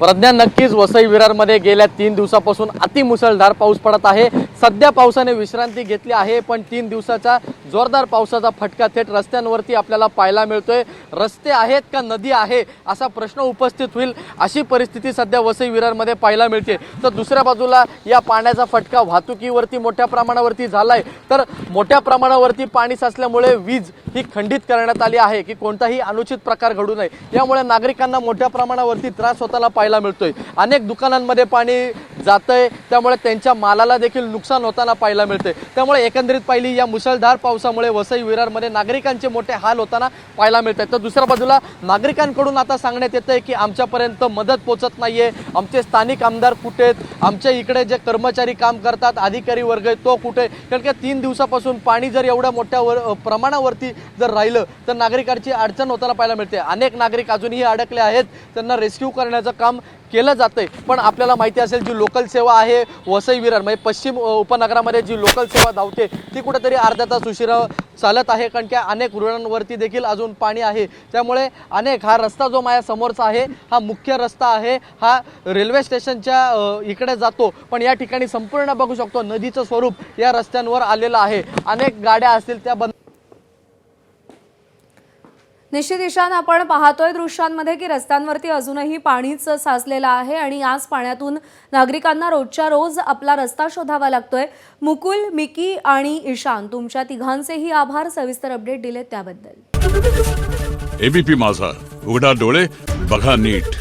प्रज्ञा, नक्कीच वसई विरारमध्ये गेल्या 3 दिवसापासून अतिमुसळधार पाऊस पडत आहे। सध्या पावसाने विश्रांती घेतली आहे, पण 3 दिवसाचा जोरदार पावसाचा फटका थेट रस्त्यांवरती आपल्याला पाहायला मिळतोय। रस्ते आहेत का नदी आहे असा प्रश्न उपस्थित होईल, अशी परिस्थिती सध्या वसई विरारमध्ये पाहायला मिळते। तर दुसऱ्या बाजूला या पाण्याचा फटका वाहतुकीवरती मोठ्या प्रमाणावरती झालाय। तर मोठ्या प्रमाणावरती पाणी साचल्यामुळे वीज ही खंडित करण्यात आली आहे की कोणताही अनुचित प्रकार घडू नये, यामुळे नागरिकांना मोठ्या प्रमाणावरती त्रास होताना पाहायला मिळतोय। अनेक दुकानांमध्ये पाणी जातंय, त्यामुळे त्यांच्या मालाला देखील नुकसान होताना पाहायला मिळते। त्यामुळे एकंदरीत पाहिली या मुसळधार पावसामुळे वसई विरारमध्ये नागरिकांचे मोठे हाल होताना पाहायला मिळतात। तर दुसऱ्या बाजूला नागरिकांकडून आता सांगण्यात येतंय की आमच्यापर्यंत मदत पोहोचत नाहीये, आमचे स्थानिक आमदार कुठे आहेत, आमच्या इकडे जे कर्मचारी काम करतात अधिकारी वर्ग आहे तो कुठे, कारण की 3 दिवसापासून पाणी जर एवढ्या मोठ्या प्रमाणावरती जर राहिलं तर नागरिकांची अडचण होताना पाहायला मिळते। अनेक नागरिक अजूनही अडकले आहेत, त्यांना रेस्क्यू करण्याचं काम केलं जातंय। पण आपल्याला माहिती असेल जी लोकल सेवा आहे वसई विरार म्हणजे पश्चिम उपनगरामध्ये जी लोकल सेवा धावते ती कुठेतरी अर्धा तास उशिरा चालत आहे, कारण की अनेक रुळांवरती देखील अजून पाणी आहे। त्यामुळे हा रस्ता जो माझ्या समोरचा आहे हा मुख्य रस्ता आहे, हा रेल्वे स्टेशनच्या इकडे जातो, पण या ठिकाणी संपूर्ण बघू शकतो नदीचं स्वरूप या रस्त्यांवर आलेलं आहे। अनेक गाड्या असतील त्या निश्चित ईशान, आपण पाहतोय दृश्यांमध्ये की रस्त्यांवरती अजूनही पाणीच साचलेलं आहे आणि याच पाण्यातून नागरिकांना रोजच्या रोज आपला रस्ता शोधावा लागतोय। मुकुल, मिकी आणि ईशान, तुमच्या तिघांचेही आभार सविस्तर अपडेट दिलेत त्याबद्दल। एबीपी माझा, उघडा डोळे बघा नीट।